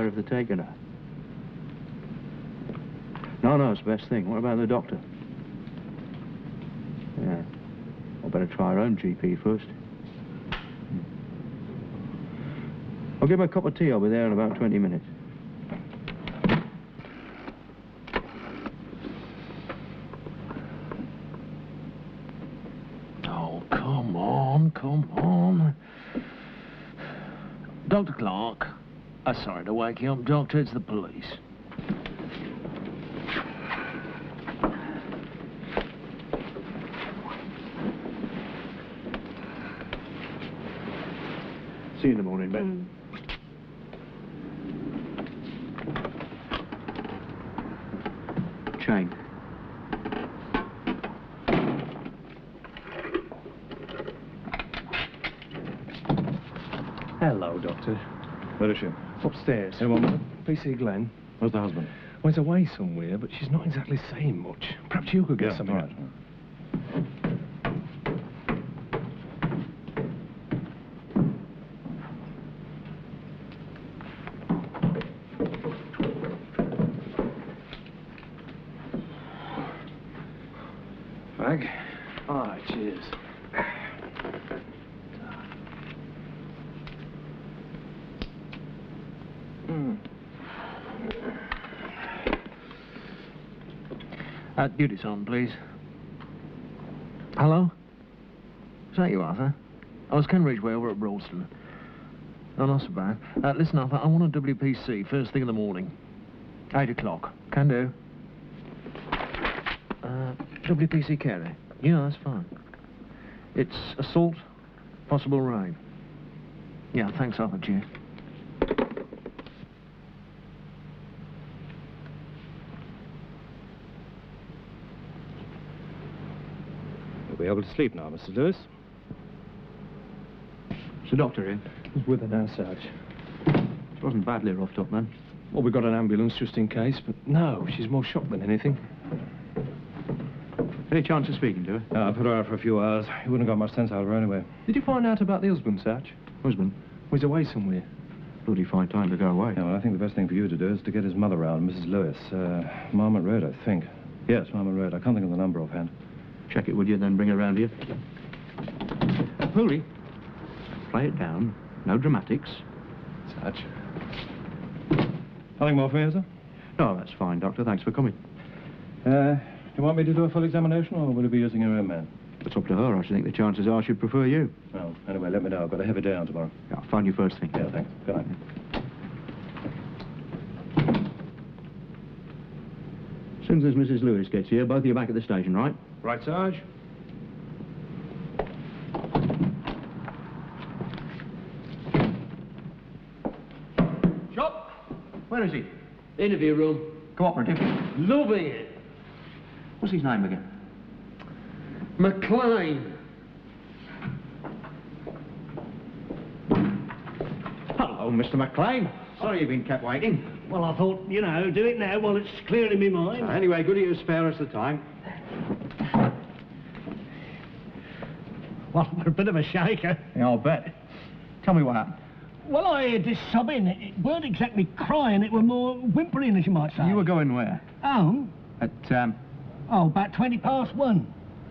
if they're taking her. No, it's the best thing. What about the doctor? Yeah. I better try our own GP first. I'll give him a cup of tea. I'll be there in about 20 minutes. Oh, come on. Dr. Clark. Sorry to wake you up, Doctor. It's the police. See you in the morning, Ben. Chain. Hello, Doctor. Where is she? Upstairs. Hey, woman. PC Glenn. Where's the husband? Well, he's away somewhere, but she's not exactly saying much. Perhaps you could get something. All right. Fag. All right, cheers. Duty's on, please. Hello? Is that you, Arthur? I was Ken Ridgeway over at Broadston. Oh, not so bad. Listen, Arthur, I want a WPC first thing in the morning. 8 o'clock. Can do. WPC carry? Yeah, that's fine. It's assault, possible rain. Yeah, thanks, Arthur. Cheers. You'll be able to sleep now, Mrs. Lewis. Is the doctor in? He's with her now, Sarge. She wasn't badly roughed up, then. Well, we've got an ambulance just in case, but no, she's more shocked than anything. Any chance of speaking to her? I put her out for a few hours. You wouldn't have got much sense out of her anyway. Did you find out about the husband, Sarge? Husband? Well, he's away somewhere. Bloody fine time to go away. Yeah, well, I think the best thing for you to do is to get his mother round, Mrs. Lewis. Marmot Road, I think. Yes, Marmot Road. I can't think of the number offhand. Check it, will you, then bring her round here. Hooley, play it down. No dramatics. Sarge. Nothing more for you, sir? No, that's fine, Doctor. Thanks for coming. Do you want me to do a full examination, or will you be using your own man? It's up to her. I should think the chances are she'd prefer you. Well, anyway, let me know. I've got a heavy day on tomorrow. Yeah, I'll find you first thing. Yeah, thanks. Good night. As soon as Mrs. Lewis gets here, both of you back at the station, right? Right, Sarge? Shop? Where is he? Interview room. Cooperative. Loving it. What's his name again? McLean. Hello, Mr. McLean. Sorry you've been kept waiting. Well, I thought, you know, do it now while it's clear in my mind. Anyway, good of you to spare us the time. Well, we're a bit of a shaker. Yeah, I'll bet. Tell me what happened. Well, I heard this sobbing. It weren't exactly crying, it were more whimpering, as you might say. You were going where? Home? At, Oh, about 1:20.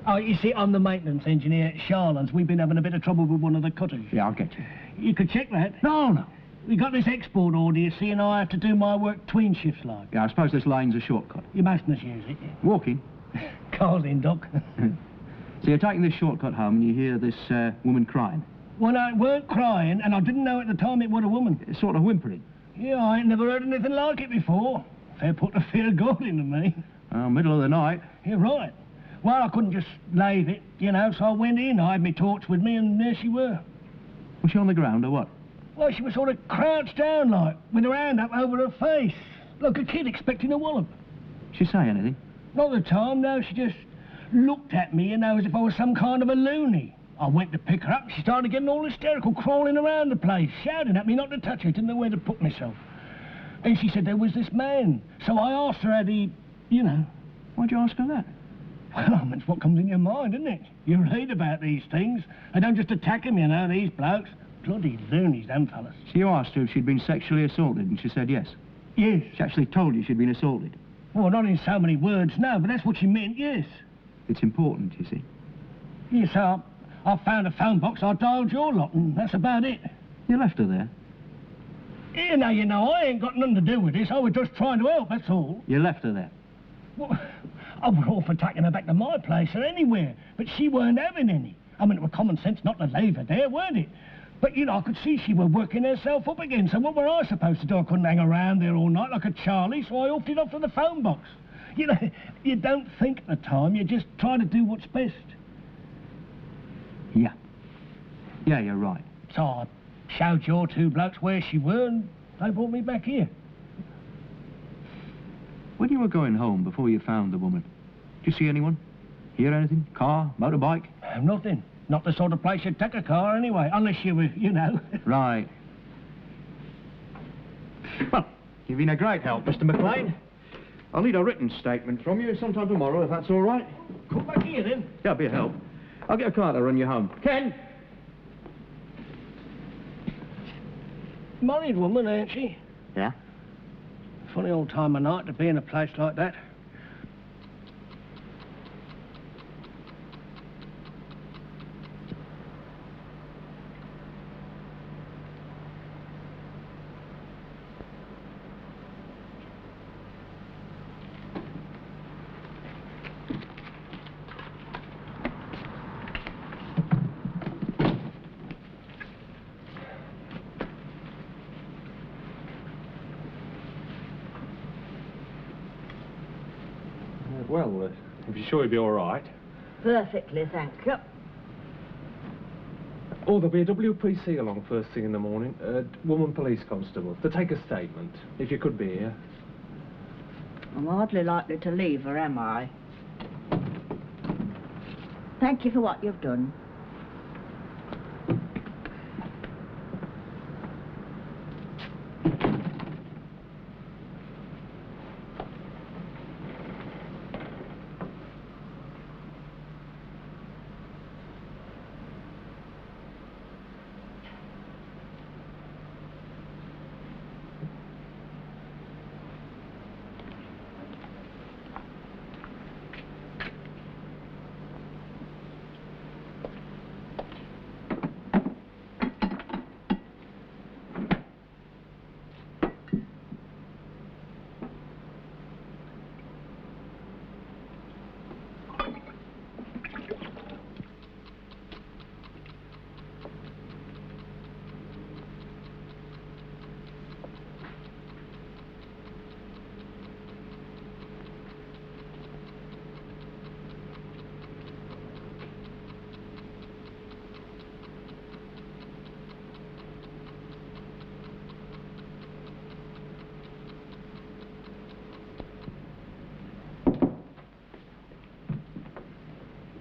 Oh, you see, I'm the maintenance engineer at Charlands. We've been having a bit of trouble with one of the cutters. Yeah, I'll get you. You could check that. No. We got this export order, you see, and I have to do my work tween shifts like. Yeah, I suppose this lane's a shortcut. You mustn't use it. Walking? Car's in, Doc. So you're taking this shortcut home and you hear this woman crying. Well, I weren't crying, and I didn't know at the time it was a woman. It's sort of whimpering. Yeah, I ain't never heard anything like it before. Fair put the fear of God into me. Middle of the night. You're right. Well, I couldn't just leave it, you know, so I went in, I had my torch with me, and there she were. Was she on the ground or what? Well, she was sort of crouched down like, with her hand up over her face, like a kid expecting a wallop. She say anything? Not at the time, no, she just looked at me, you know, as if I was some kind of a loony. I went to pick her up, she started getting all hysterical, crawling around the place, shouting at me not to touch her, didn't know where to put myself. And she said there was this man, so I asked her how he, you know. Why'd you ask her that? Well, I mean, it's what comes in your mind, isn't it? You read about these things. They don't just attack them, you know, these blokes. Bloody loonies, them fellas. So you asked her if she'd been sexually assaulted, and she said yes. Yes. She actually told you she'd been assaulted. Well, not in so many words, no, but that's what she meant, yes. It's important, you see. Yes, I found a phone box, I dialed your lot, and that's about it. You left her there. You know, I ain't got nothing to do with this. I was just trying to help, that's all. You left her there. Well, I was all for taking her back to my place or anywhere, but she weren't having any. I mean, it was common sense not to leave her there, weren't it? But, you know, I could see she was working herself up again, so what were I supposed to do? I couldn't hang around there all night like a Charlie, so I hoofed it off to the phone box. You know, you don't think at the time, you just try to do what's best. Yeah. Yeah, you're right. So I showed your two blokes where she were, and they brought me back here. When you were going home before you found the woman, did you see anyone? Hear anything? Car? Motorbike? Nothing. Not the sort of place you'd take a car anyway, unless you were, you know. Right. Well, you've been a great help, Mr. McLean. I'll need a written statement from you sometime tomorrow, if that's all right. Come back here, then. Yeah, be a help. I'll get a car to run you home. Ken! Married woman, ain't she? Yeah? Funny old time of night to be in a place like that. Well, if you're sure you'll be all right. Perfectly, thank you. Oh, there'll be a WPC along first thing in the morning. Woman police constable. To take a statement, if you could be here. I'm hardly likely to leave her, am I? Thank you for what you've done.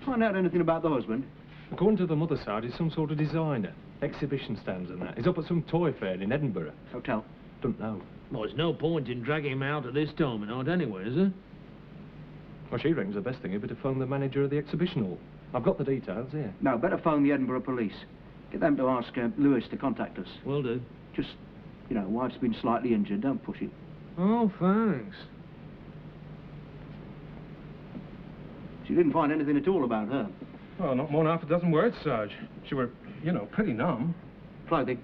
Find out anything about the husband? According to the mother side, he's some sort of designer. Exhibition stands and that. He's up at some toy fair in Edinburgh. Hotel? Don't know. Well, there's no point in dragging him out at this time of night anyway, is there? Well, she reckons the best thing would be to phone the manager of the exhibition hall. I've got the details here. No, better phone the Edinburgh police. Get them to ask Lewis to contact us. Will do. Just, you know, wife's been slightly injured. Don't push it. Oh, thanks. She didn't find anything at all about her. Well, not more than half a dozen words, Sarge. She were, you know, pretty numb. Clothing.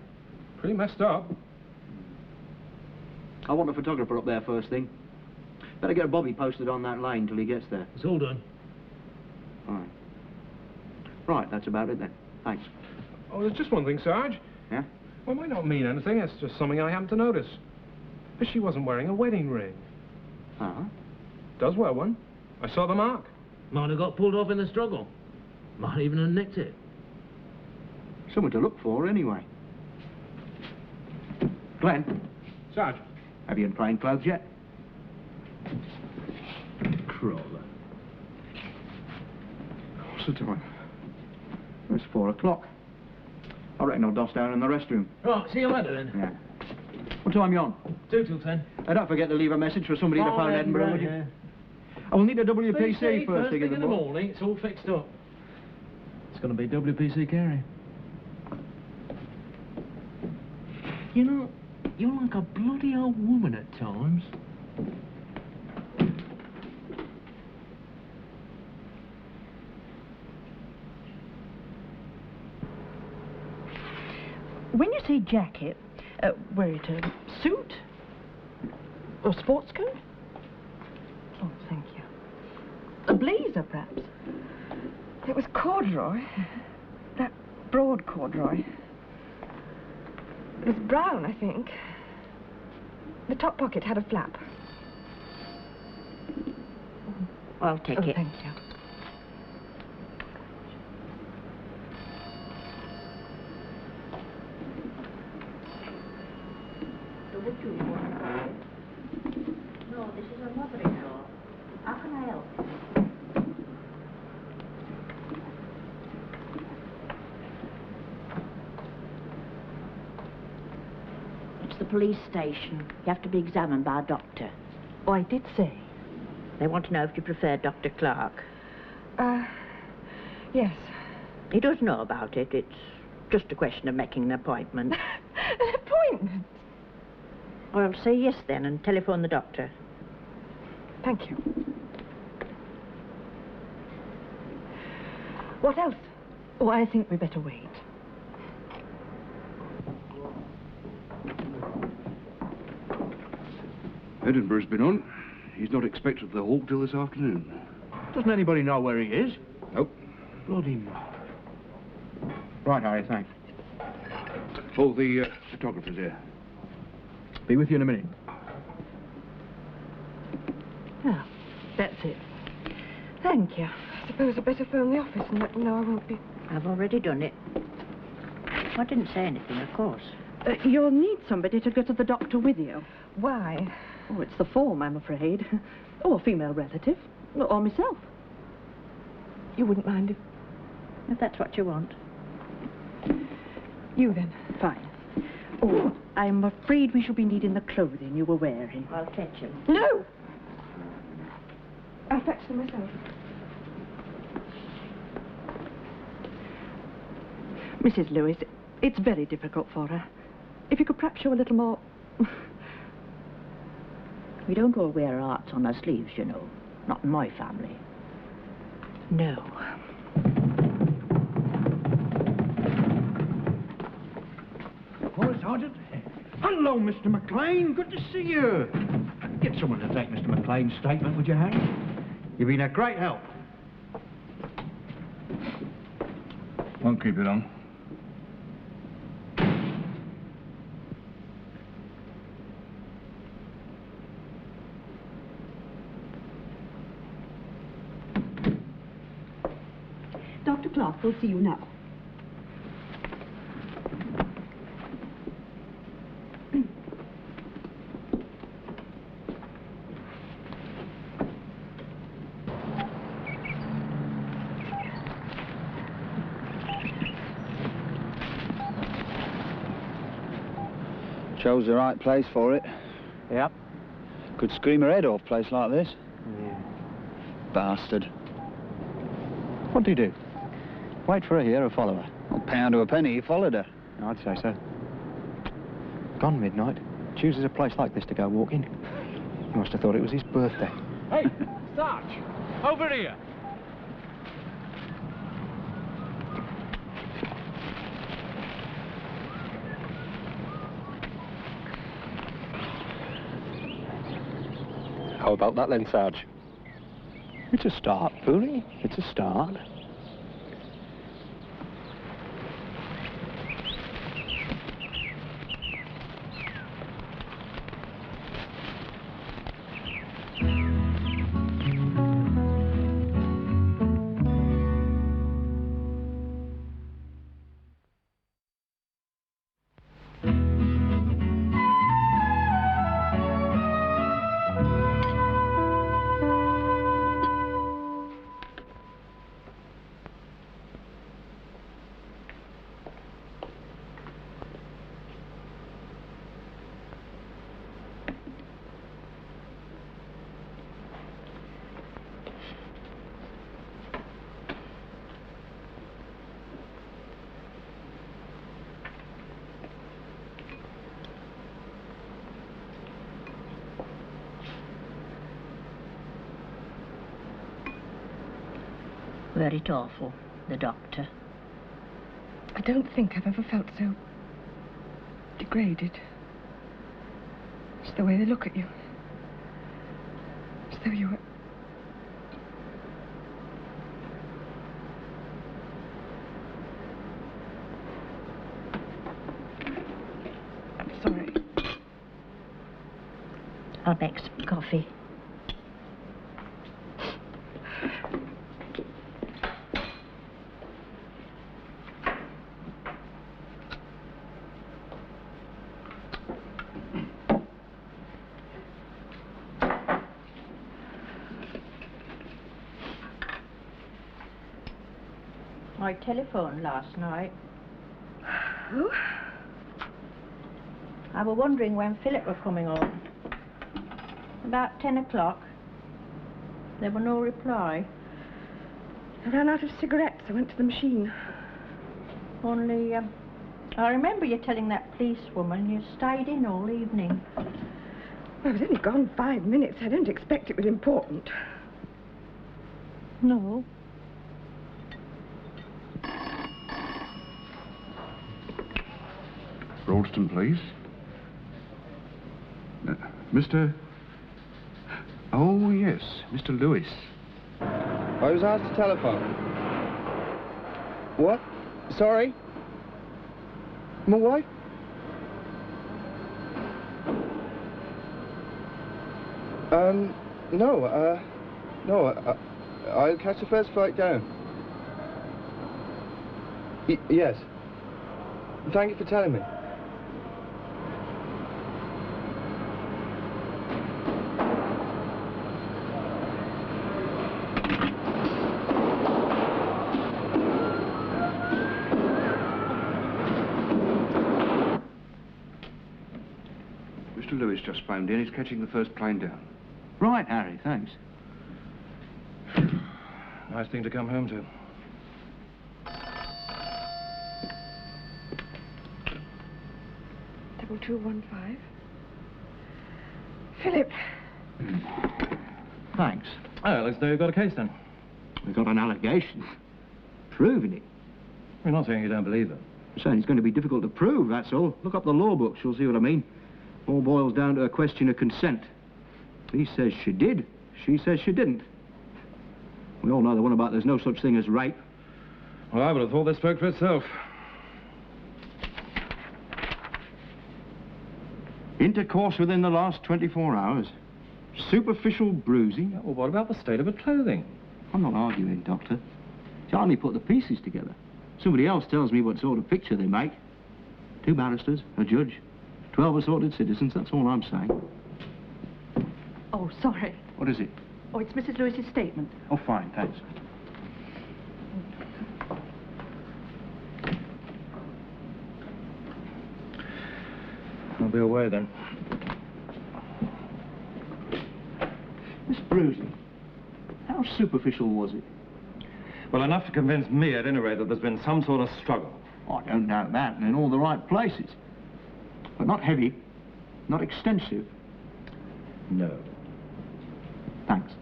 Pretty messed up. I want a photographer up there first thing. Better get a bobby posted on that lane till he gets there. It's all done. All right. Right, that's about it then. Thanks. Oh, there's just one thing, Sarge. Yeah? Well, it might not mean anything. It's just something I happened to notice. But she wasn't wearing a wedding ring. Uh-huh. Does wear one. I saw the mark. Might have got pulled off in the struggle. Might even have nicked it. Something to look for, anyway. Glenn, Sarge. have you in plain clothes yet? Crawler. What's the time? It's 4 o'clock. I reckon I'll doss down in the restroom. Right, see you later then. Yeah. What time are you on? 2 till 10. Don't forget to leave a message for somebody to phone Edinburgh, would you? Yeah. I will need a WPC PC, first thing in the morning. morning. It's all fixed up. It's going to be WPC Carey. You know, you're like a bloody old woman at times. When you say jacket, wear it a suit? Or sports coat? Oh, thank you. A blazer, perhaps? It was corduroy. That broad corduroy. It was brown, I think. The top pocket had a flap. I'll take Oh, it. thank you. No, this is a mother-in-law. How can I help? It's the police station. You have to be examined by a doctor. Oh, I did say. They want to know if you prefer Dr. Clark. Yes. He does know about it. It's just a question of making an appointment. An appointment? Well, say yes then and telephone the doctor. Thank you. What else? Oh, I think we better wait. Edinburgh's been on. He's not expected at the Hall till this afternoon. Doesn't anybody know where he is? Nope. Bloody mad. Right, Harry, thanks. Oh, the photographer's here. Be with you in a minute. Ah, that's it. Thank you. I suppose I'd better phone the office and let them know I won't be... I've already done it. I didn't say anything, of course. You'll need somebody to go to the doctor with you. Why? Oh, it's the form, I'm afraid. Or a female relative. Or myself. You wouldn't mind If that's what you want. you then? Fine. Oh, I'm afraid we shall be needing the clothing you were wearing. I'll fetch him. No! I'll fetch them myself. Mrs. Lewis, it's very difficult for her. If you could perhaps show a little more... We don't all wear our hearts on our sleeves, you know. Not in my family. No. Hello, Sergeant. Hello, Mr. McLean. Good to see you. Get someone to take Mr. McLean's statement, would you, Harry? You've been a great help. Won't keep it on. Dr. Clark will see you now. Chose the right place for it. Yep. Could scream her head off, place like this. Yeah. Bastard. What'd he do? Wait for her here or follow her? A pound to a penny, he followed her. I'd say so. Gone midnight. Chooses a place like this to go walking. He must have thought it was his birthday. Hey, Sarge, over here. How about that then, Sarge? It's a start, Poorie. It's a start. Were it awful, the doctor? I don't think I've ever felt so degraded. It's the way they look at you. As though you were... I'm sorry. I'll make some coffee. I telephoned last night. Who? I was wondering when Philip were coming home. About 10 o'clock. There were no reply. I ran out of cigarettes. I went to the machine. Only, I remember you telling that policewoman you stayed in all evening. I was only gone 5 minutes. I don't expect it was important. No. Ralston, please. Mr... Oh, yes, Mr. Lewis. I was asked to telephone. What? Sorry? My wife? No, I'll catch the first flight down. Yes. Thank you for telling me. Mr. Lewis just phoned in. He's catching the first plane down. Right, Harry, thanks. Nice thing to come home to. Double 215. Philip. Thanks. Oh, looks as though you've got a case then. We've got an allegation. Proving it. You're not saying you don't believe it. I'm saying it's going to be difficult to prove, that's all. Look up the law books, you'll see what I mean. All boils down to a question of consent. He says she did. She says she didn't. We all know the one about there's no such thing as rape. Well, I would have thought that spoke for itself. Intercourse within the last 24 hours. Superficial bruising. Yeah, well, what about the state of her clothing? I'm not arguing, Doctor. Charlie put the pieces together. Somebody else tells me what sort of picture they make. 2 barristers, a judge, 12 assorted citizens, that's all I'm saying. Oh, sorry. What is it? Oh, it's Mrs. Lewis's statement. Oh, fine, thanks. I'll be away then. This bruising, how superficial was it? Well, enough to convince me, at any rate, that there's been some sort of struggle. Oh, I don't doubt that, and in all the right places. But not heavy, not extensive. No. Thanks.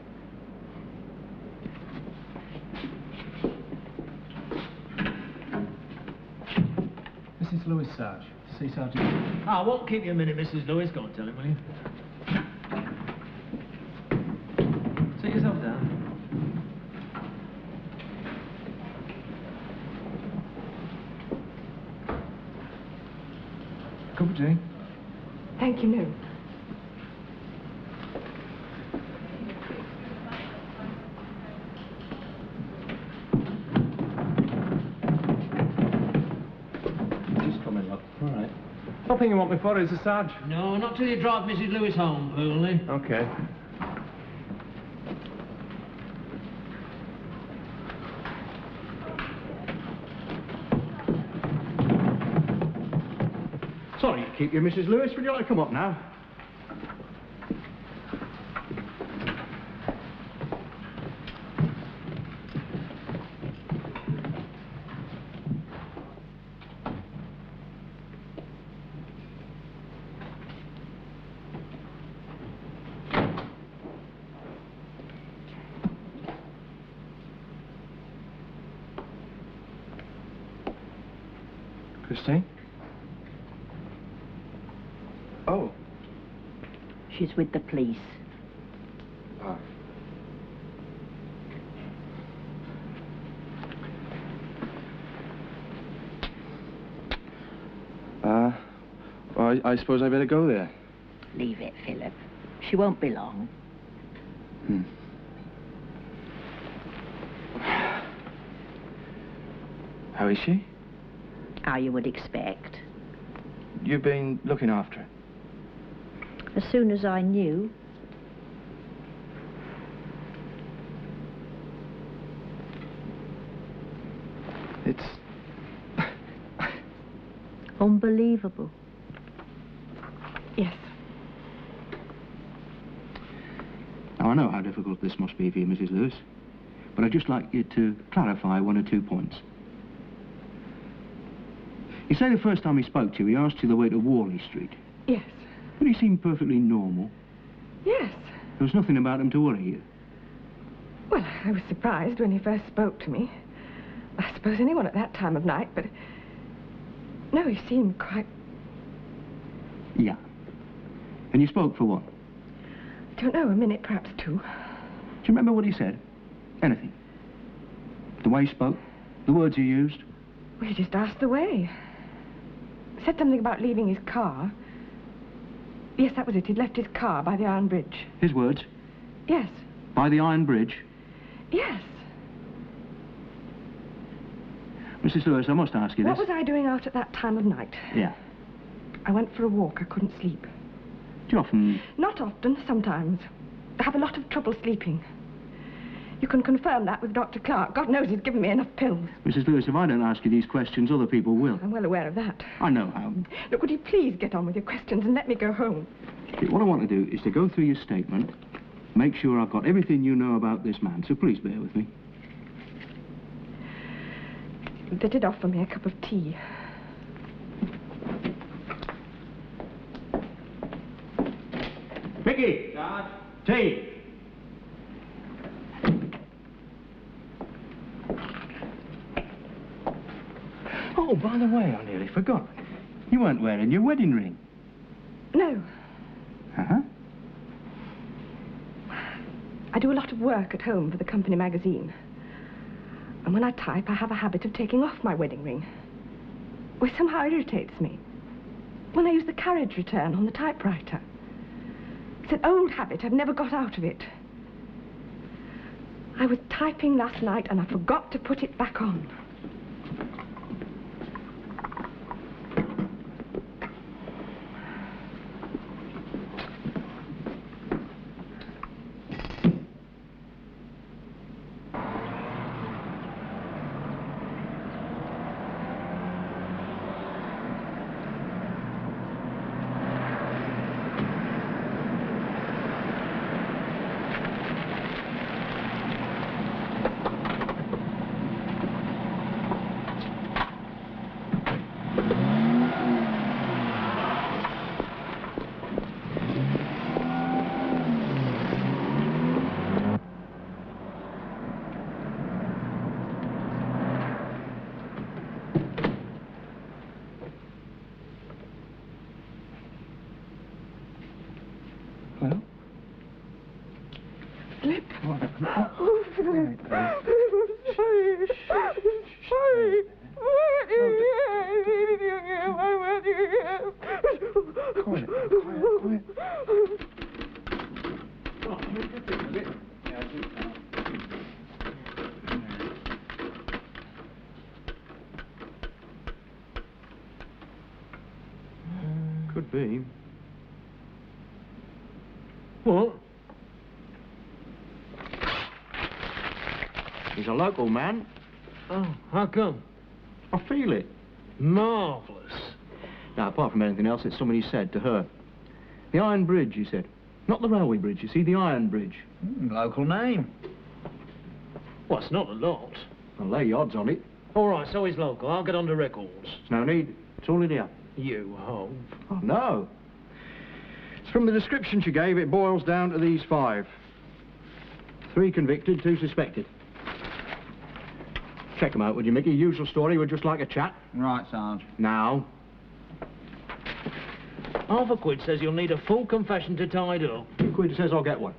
Mrs. Lewis, Sarge. See Sergeant. I won't keep you a minute, Mrs. Lewis. Go and tell him, will you? Sit yourself down. Cup of tea? Thank you, no. Just come in, look. All right. Nothing you want me for, is there, Sarge? No, not till you drive Mrs. Lewis home, Pooley. Okay. Sorry to keep you, Mrs. Lewis. Would you like to come up now? Christine? Oh. She's with the police. Ah. Well, I suppose I better go there. Leave it, Philip. She won't be long. How is she? How you would expect. You've been looking after her? As soon as I knew. It's... Unbelievable. Yes. Now, I know how difficult this must be for you, Mrs. Lewis, but I'd just like you to clarify 1 or 2 points. You say the first time he spoke to you, he asked you the way to Warley Street. Yes. But he seemed perfectly normal. Yes. There was nothing about him to worry you. Well, I was surprised when he first spoke to me. I suppose anyone at that time of night, but... No, he seemed quite... Yeah. And you spoke for what? I don't know, a minute, perhaps 2. Do you remember what he said? Anything? The way he spoke? The words he used? Well, he just asked the way. Said something about leaving his car. Yes, that was it. He'd left his car by the Iron Bridge. His words? Yes. By the Iron Bridge? Yes. Mrs. Lewis, I must ask you this. What was I doing out at that time of night? Yeah. I went for a walk. I couldn't sleep. Do you often... Not often, sometimes. I have a lot of trouble sleeping. You can confirm that with Dr. Clark. God knows he's given me enough pills. Mrs. Lewis, if I don't ask you these questions, other people will. I'm well aware of that. I know how. Look, would you please get on with your questions and let me go home? What I want to do is to go through your statement, make sure I've got everything you know about this man, so please bear with me. They did offer me a cup of tea. Vicky! Dad? Tea! Oh, by the way, I nearly forgot. You weren't wearing your wedding ring. No. Uh-huh. I do a lot of work at home for the company magazine. And when I type, I have a habit of taking off my wedding ring. Which somehow irritates me. When I use the carriage return on the typewriter. It's an old habit. I've never got out of it. I was typing last night and I forgot to put it back on. Well? Philip. What? Oh, Philip. Right, quiet. Could be. What? He's a local man. Oh, how come? I feel it. Marvellous. Now, apart from anything else, it's somebody said to her. The Iron Bridge, he said. Not the railway bridge, you see, the Iron Bridge. Local name. Well, it's not a lot. I'll lay your odds on it. All right, so he's local. I'll get on the records. There's no need. It's all in here. You hope. Oh, no. It's from the description she gave, it boils down to these 5. 3 convicted, 2 suspected. Check him out, would you, Mickey? Usual story, we'd just like a chat. Right, Sarge. Now. £1/2 says you'll need a full confession to tide up. £2 says I'll get one.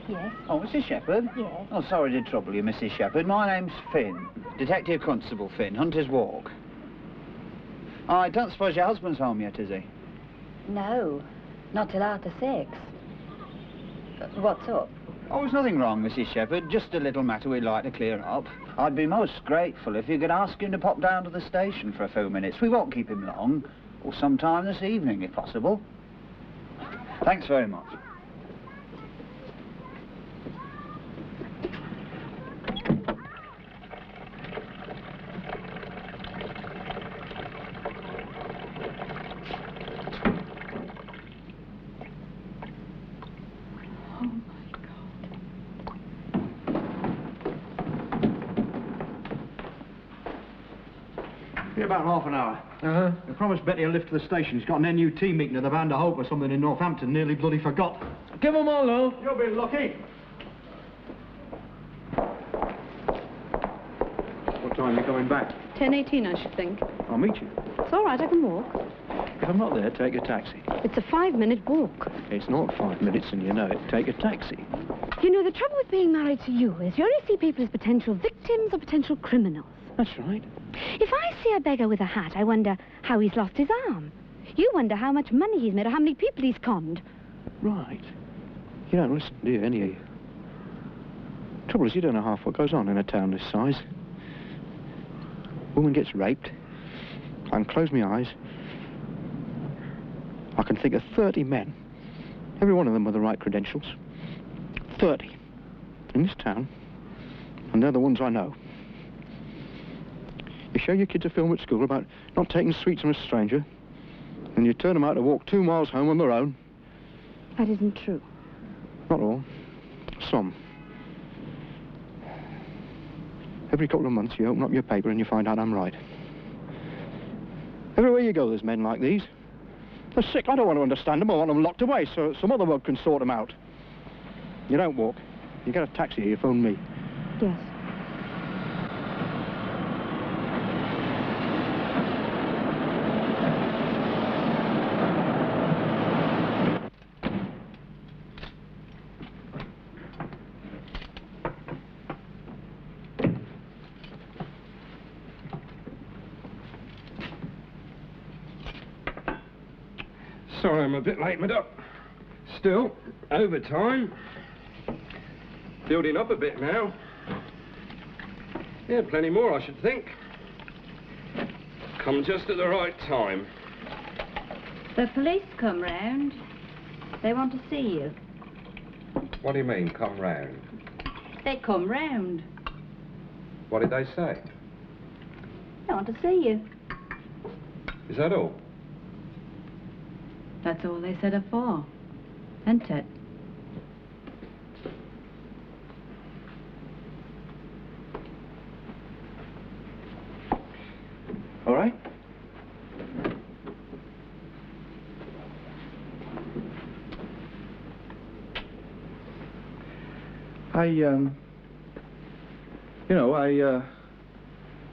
Yes. Oh, Mrs. Shepherd? Yes. Oh, sorry to trouble you, Mrs. Shepherd. My name's Finn. Detective Constable Finn, Hunter's Walk. I don't suppose your husband's home yet, is he? No, not till after 6. What's up? Oh, there's nothing wrong, Mrs. Shepherd. Just a little matter we'd like to clear up. I'd be most grateful if you could ask him to pop down to the station for a few minutes. We won't keep him long. Or sometime this evening, if possible. Thanks very much. Be about half an hour. I promised Betty a lift to the station. She's got an NUT meeting at the Van der Hope or something in Northampton. Nearly bloody forgot. Give 'em all, love. You'll be lucky. What time are you coming back? 10:18, I should think. I'll meet you. It's all right, I can walk. If I'm not there, take a taxi. It's a 5-minute walk. It's not 5 minutes and you know it. Take a taxi. You know, the trouble with being married to you is you only see people as potential victims or potential criminals. That's right. If I see a beggar with a hat, I wonder how he's lost his arm. You wonder how much money he's made or how many people he's conned. Right. You don't listen, do you, any of you? Trouble is, you don't know half what goes on in a town this size. Woman gets raped. I can close my eyes. I can think of 30 men. Every one of them with the right credentials. 30. In this town. And they're the ones I know. You show your kids a film at school about not taking sweets from a stranger, and you turn them out to walk 2 miles home on their own. That isn't true. Not all. Some. Every couple of months you open up your paper and you find out I'm right. Everywhere you go there's men like these. They're sick. I don't want to understand them. I want them locked away so some other one can sort them out. You don't walk. You get a taxi here, you phone me. Yes. Sorry, I'm a bit late, my duck. Still, overtime. Building up a bit now. Yeah, plenty more, I should think. Come just at the right time. The police come round. They want to see you. What do you mean, come round? They come round. What did they say? They want to see you. Is that all? That's all they said her for. Isn't it? All right?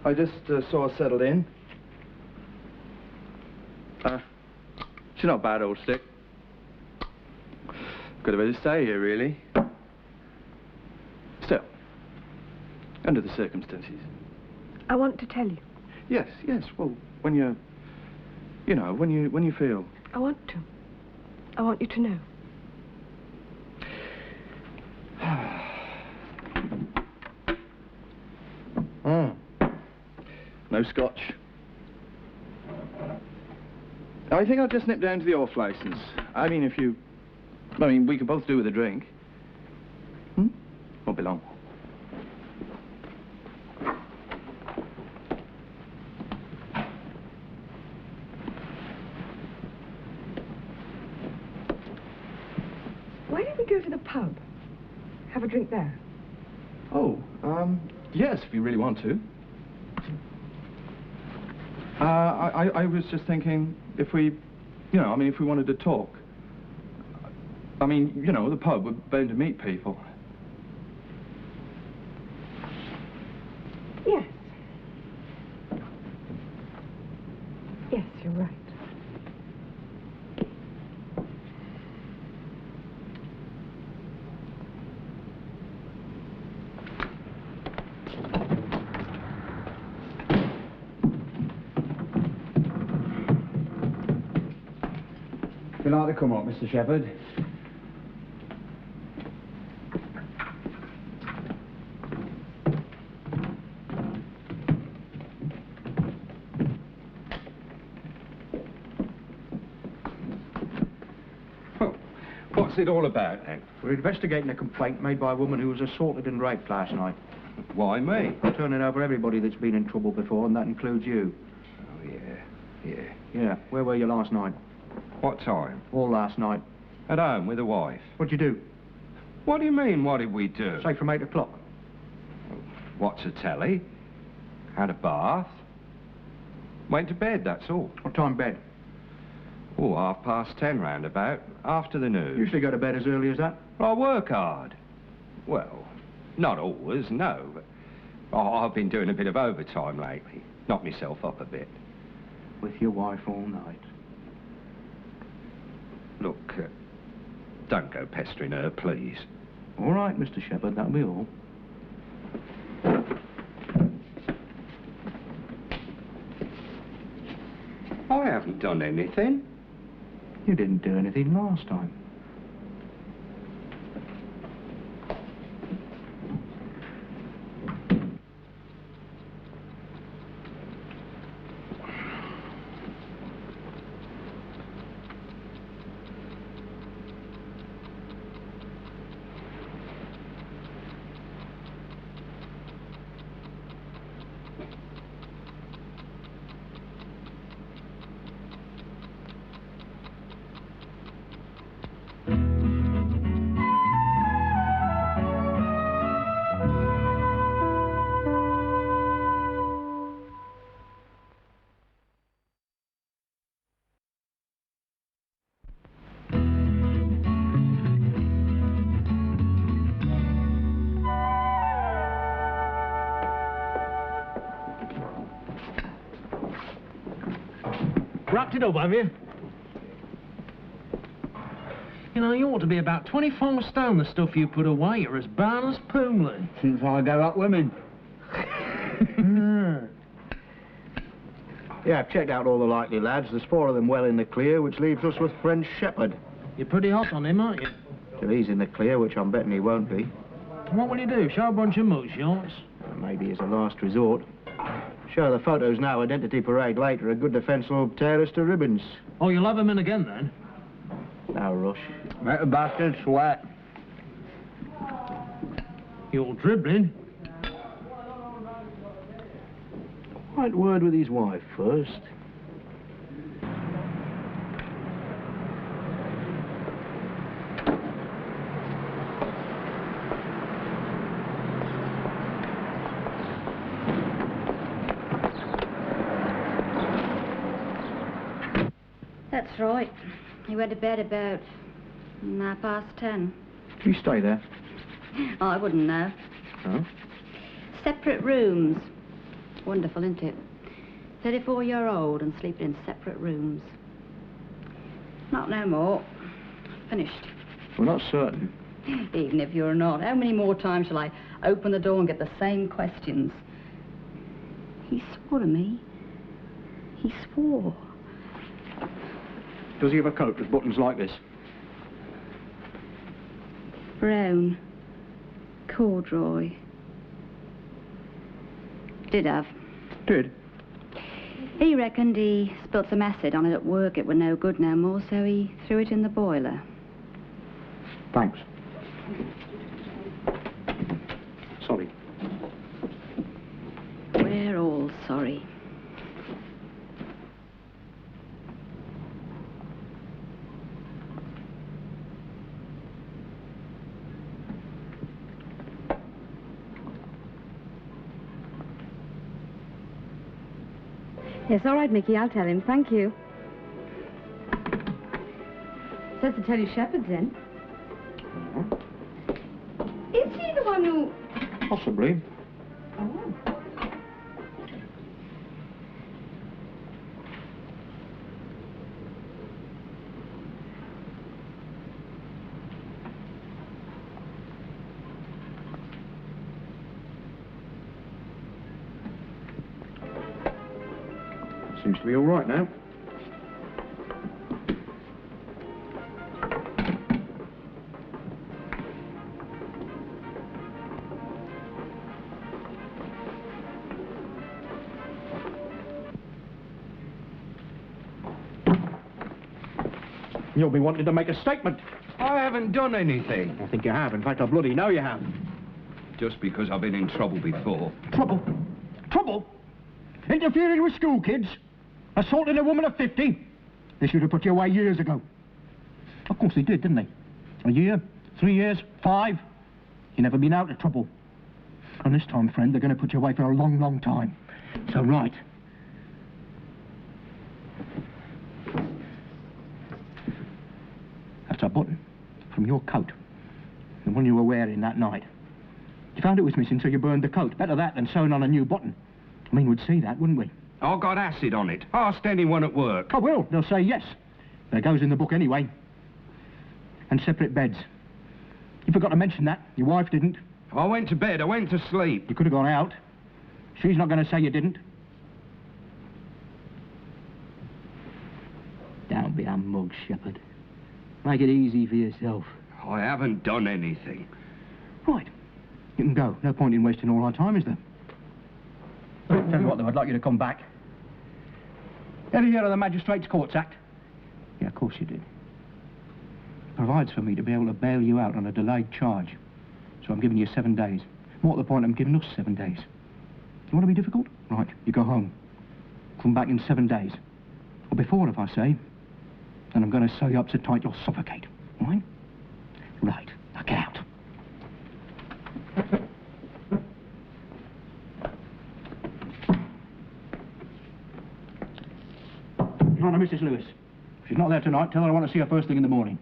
I just saw her settled in. She's not bad, old stick. Could have better stay here, really. Still, under the circumstances. I want to tell you. Yes, well, when you know, when you feel. I want to. I want you to know. No scotch. I think I'll just nip down to the off license. I mean, we could both do with a drink. Won't be long. Why don't we go to the pub? Have a drink there? Oh, yes, if you really want to. I was just thinking if we, if we wanted to talk. The pub, we're bound to meet people. Yes. Yes, you're right. Would you like to come up, Mr. Shepherd? What's it all about, then? We're investigating a complaint made by a woman who was assaulted and raped last night. Why me? Turning over everybody that's been in trouble before, and that includes you. Oh, yeah. Yeah, where were you last night? What time? All last night. At home with the wife. What'd you do? What do you mean, what did we do? Say from 8 o'clock. Watched the telly. Had a bath. Went to bed, that's all. What time bed? Oh, 10:30 roundabout, after the news. Usually go to bed as early as that? I work hard. Well, not always, no, but I've been doing a bit of overtime lately. Knocked myself up a bit. With your wife all night? Look, don't go pestering her, please. All right, Mr. Shepherd, that'll be all. I haven't done anything. You didn't do anything last time. Wrapped it up, have you? You ought to be about 24 stone, the stuff you put away. You're as bad as Pooley. Since I go up women. Yeah, I've checked out all the likely lads. There's 4 of them well in the clear, which leaves us with friend Shepherd. You're pretty hot on him, aren't you? Till he's in the clear, which I'm betting he won't be. What will you do? Show a bunch of mugshots? Maybe as a last resort. Show the photos now, identity parade later. A good defence will tear us to ribbons. Oh, you'll have him in again, then? No rush. Make the bastard sweat. You're dribbling. Right word with his wife first. That's right. He went to bed about 10:30. Did you stay there? Oh, I wouldn't know. Oh? Separate rooms. Wonderful, isn't it? 34-year-old and sleeping in separate rooms. Not no more. Finished. We're not certain. Even if you're not, how many more times shall I open the door and get the same questions? He swore to me. He swore. Does he have a coat with buttons like this? Brown. Corduroy. Did have. Did? He reckoned he spilt some acid on it at work. It were no good no more, so he threw it in the boiler. Thanks. Sorry. We're all sorry. Yes, all right, Mickey, I'll tell him. Thank you. Says to tell you Shepherd's in. Is he the one who... Possibly. Oh. Seems to be all right now. You'll be wanting to make a statement. I haven't done anything. I think you have. In fact, I bloody know you have. Just because I've been in trouble before. Trouble? Trouble? Interfering with school kids? Assaulting a woman of 50? They should have put you away years ago. Of course they did, didn't they? A year, 3 years, 5. You never been out of trouble. And this time, friend, they're going to put you away for a long, long time. So, right. That's a button from your coat. The one you were wearing that night. You found it was missing, so you burned the coat. Better that than sewing on a new button. I mean, we'd see that, wouldn't we? I got acid on it. Ask anyone at work. I will. They'll say yes. That goes in the book anyway. And separate beds. You forgot to mention that. Your wife didn't. I went to bed. I went to sleep. You could have gone out. She's not going to say you didn't. Don't be a mug, Shepherd. Make it easy for yourself. I haven't done anything. Right. You can go. No point in wasting all our time, is there? Tell you what, though, I'd like you to come back. Ever hear of the Magistrates' Courts Act? Yeah, of course you did. It provides for me to be able to bail you out on a delayed charge. So I'm giving you 7 days. More to the point, I'm giving us 7 days. You want to be difficult? Right, you go home. Come back in 7 days. Or before, if I say. And I'm going to sew you up so tight you'll suffocate. All right? Right. Now get out. Your Honour, Mrs. Lewis. If she's not there tonight, tell her I want to see her first thing in the morning.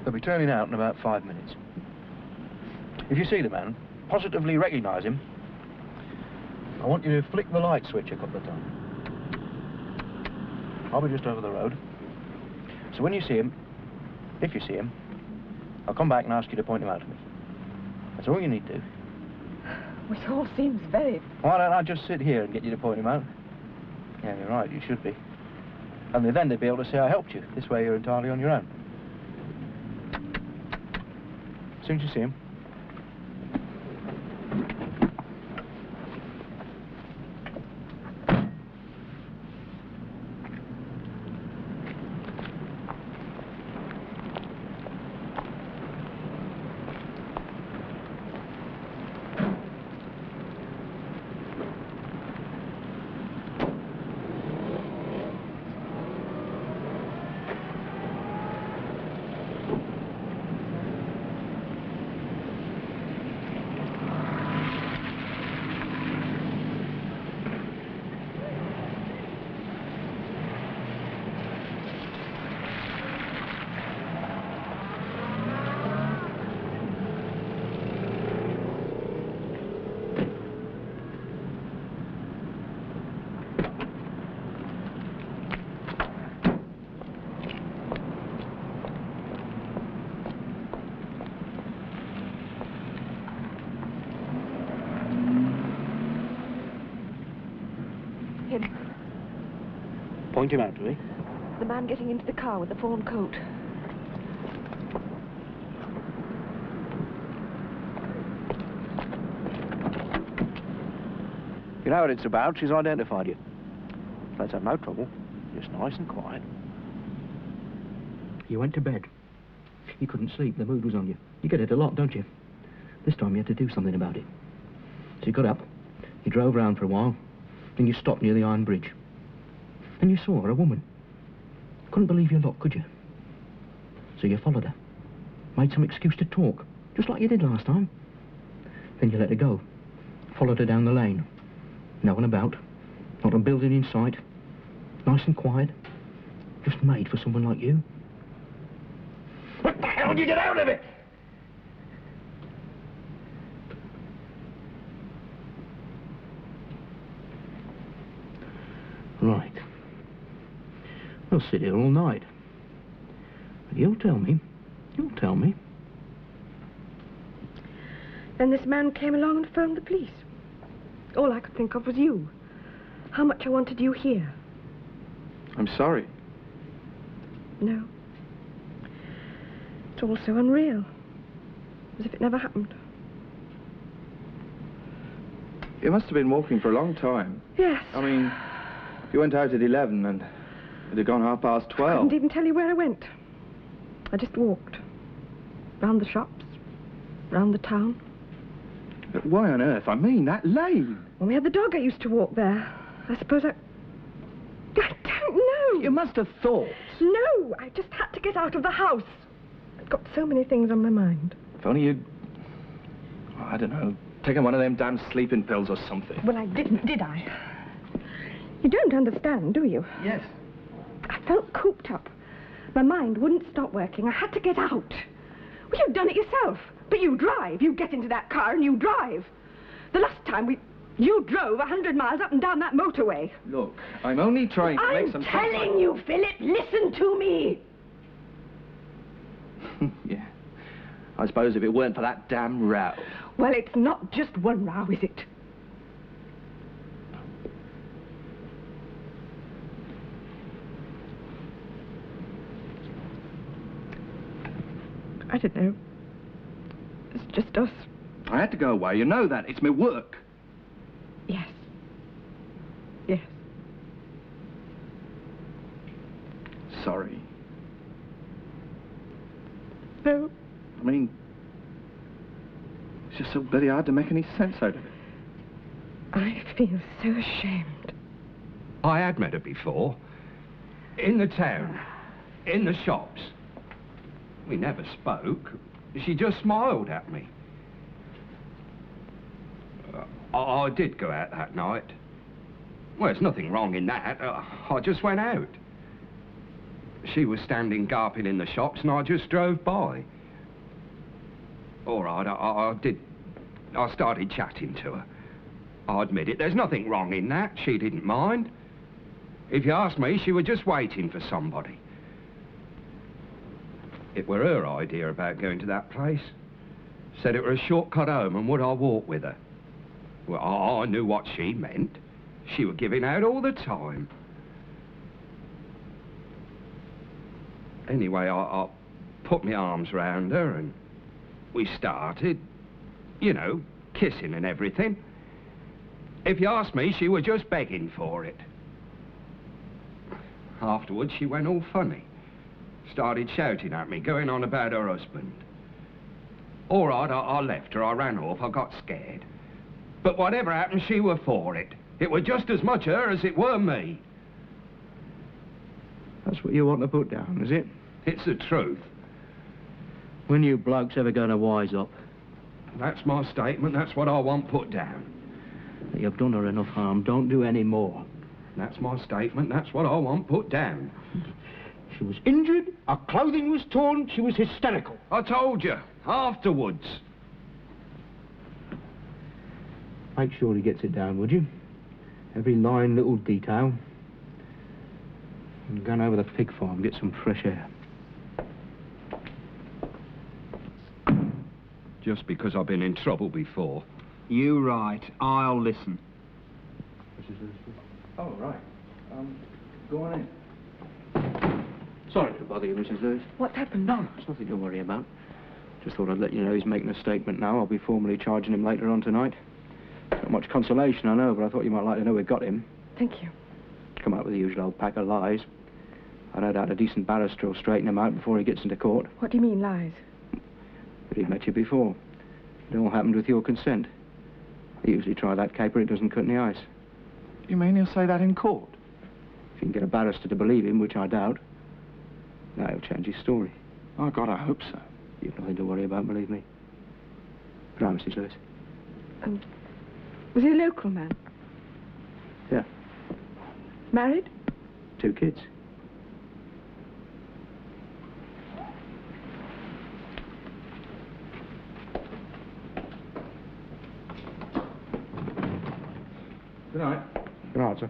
They'll be turning out in about 5 minutes. If you see the man, positively recognise him, I want you to flick the light switch a couple of times. I'll be just over the road. So when you see him, if you see him, I'll come back and ask you to point him out to me. That's all you need to do. It all seems very... Why don't I just sit here and get you to point him out? Yeah, you're right, you should be. Only then they'd be able to say I helped you. This way you're entirely on your own. As soon as you see him. Point him out to me. The man getting into the car with the fawn coat. You know what it's about. She's identified you. Let's have no trouble. Just nice and quiet. You went to bed. You couldn't sleep. The mood was on you. You get it a lot, don't you? This time you had to do something about it. So you got up, you drove round for a while, then you stopped near the Iron Bridge. And you saw her, a woman. Couldn't believe your luck, could you? So you followed her. Made some excuse to talk, just like you did last time. Then you let her go. Followed her down the lane. No one about. Not a building in sight. Nice and quiet. Just made for someone like you. What the hell did you get out of it? Right. We'll sit here all night. But you'll tell me. You'll tell me. Then this man came along and phoned the police. All I could think of was you. How much I wanted you here. I'm sorry. No. It's all so unreal. As if it never happened. You must have been walking for a long time. Yes. I mean, you went out at 11 and it had gone 12:30. I couldn't even tell you where I went. I just walked. Round the shops. Round the town. But why on earth? I mean, that lane. When we had the dog, I used to walk there. I suppose I don't know. You must have thought. No, I just had to get out of the house. I've got so many things on my mind. If only you'd, I don't know, taken one of them damn sleeping pills or something. Well, I didn't, did I? You don't understand, do you? Yes. I felt cooped up. My mind wouldn't stop working. I had to get out. Well, you've done it yourself. But you drive. You get into that car and you drive. The last time you drove 100 miles up and down that motorway. Look, I'm only trying to make some sense. I'm telling you, Philip, listen to me. Yeah. I suppose if it weren't for that damn row. Well, it's not just one row, is it? I don't know. It's just us. I had to go away, you know that. It's my work. Yes. Yes. Sorry. No. I mean, it's just so bloody hard to make any sense out of it. I feel so ashamed. I had met her before. In the town. In the shops. We never spoke. She just smiled at me. I did go out that night. Well, there's nothing wrong in that. I just went out. She was standing gaping in the shops and I just drove by. All right, I started chatting to her. I admit it, there's nothing wrong in that. She didn't mind. If you ask me, she was just waiting for somebody. It were her idea about going to that place. Said it were a shortcut home and would I walk with her. Well, I knew what she meant. She were giving out all the time. Anyway, I put my arms round her and we started, you know, kissing and everything. If you ask me, she was just begging for it. Afterwards, she went all funny. Started shouting at me, going on about her husband. All right, I left her, I ran off, I got scared. But whatever happened, she were for it. It were just as much her as it were me. That's what you want to put down, is it? It's the truth. When you blokes ever going to wise up? That's my statement, that's what I want put down. You've done her enough harm, don't do any more. That's my statement, that's what I want put down. She was injured, her clothing was torn, she was hysterical. I told you, afterwards. Make sure he gets it down, would you? Every line, little detail. And go over the pig farm, get some fresh air. Just because I've been in trouble before. You right. I'll listen. Oh, right. Go on in. Sorry to bother you, Mrs. Lewis. What's happened? No, it's nothing to worry about. Just thought I'd let you know he's making a statement now. I'll be formally charging him later on tonight. Not much consolation, I know, but I thought you might like to know we got him. Thank you. Come out with the usual old pack of lies. I no doubt a decent barrister will straighten him out before he gets into court. What do you mean, lies? But he'd met you before. It all happened with your consent. They usually try that caper, it doesn't cut any ice. You mean he'll say that in court? If you can get a barrister to believe him, which I doubt, now he'll change his story. Oh, God, I hope so. You've nothing to worry about, believe me. Right, Mrs. Lewis. Was he a local man? Yeah. Married? 2 kids. Good night. Good night, sir.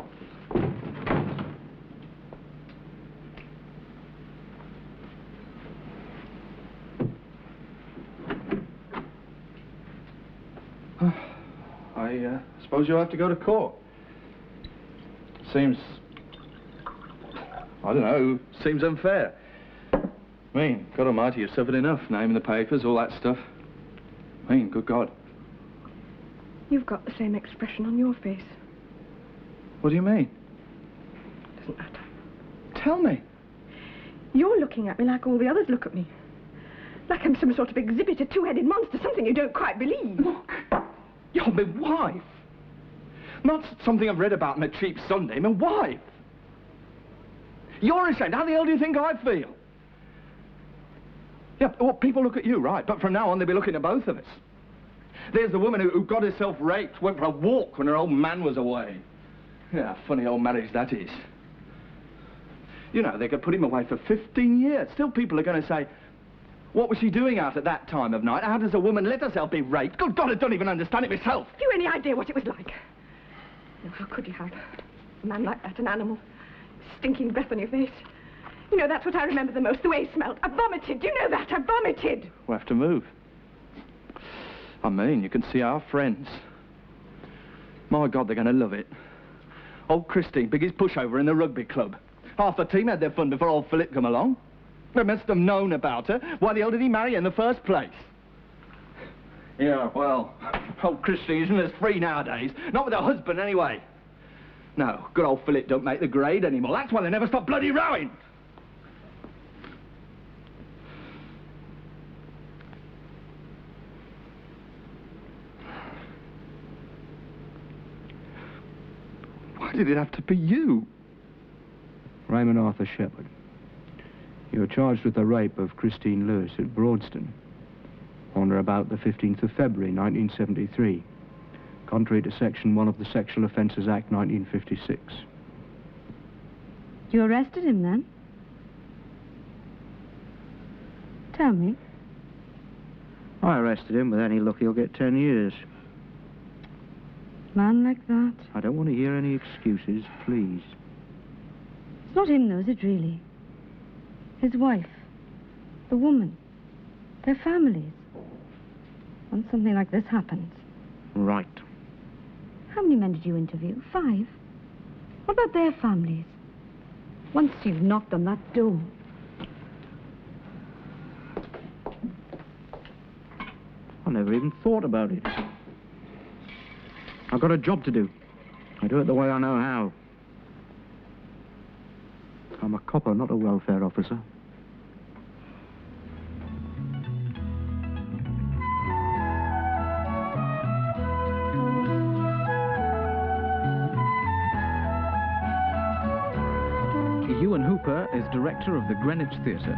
I suppose you'll have to go to court. Seems... I don't know, seems unfair. I mean, God almighty, you've suffered enough, name in the papers, all that stuff. I mean, good God. You've got the same expression on your face. What do you mean? Doesn't matter. Tell me. You're looking at me like all the others look at me. Like I'm some sort of exhibit, a two-headed monster, something you don't quite believe. Look, you're my wife. Not something I've read about in a cheap Sunday, my wife. You're ashamed. How the hell do you think I feel? Yeah, well, people look at you, right, but from now on they'll be looking at both of us. There's the woman who got herself raped, went for a walk when her old man was away. Yeah, funny old marriage that is. You know, they could put him away for 15 years. Still people are going to say, what was she doing out at that time of night? How does a woman let herself be raped? Good God, I don't even understand it myself. Have you any idea what it was like? No, how could you have? A man like that, an animal. Stinking breath on your face. You know, that's what I remember the most, the way he smelled. I vomited, you know that, I vomited. We'll have to move. I mean, you can see our friends. My God, they're going to love it. Old Christine, biggest pushover in the rugby club. Half the team had their fun before old Philip come along. They must have known about her. Why the hell did he marry her in the first place? Yeah, well, old Christine isn't as free nowadays. Not with her husband, anyway. No, good old Philip don't make the grade anymore. That's why they never stop bloody rowing. Why did it have to be you? Raymond Arthur Shepherd. You're charged with the rape of Christine Lewis at Broadston on or about the 15th of February, 1973, contrary to Section 1 of the Sexual Offences Act, 1956. You arrested him, then? Tell me. I arrested him. With any luck, he'll get 10 years. Man like that. I don't want to hear any excuses, please. It's not him, though, is it, really? His wife. The woman. Their families. When something like this happens. Right. How many men did you interview? 5? What about their families? Once you've knocked on that door. I never even thought about it. I've got a job to do. I do it the way I know how. I'm a copper, not a welfare officer. Ewan Hooper is director of the Greenwich Theatre.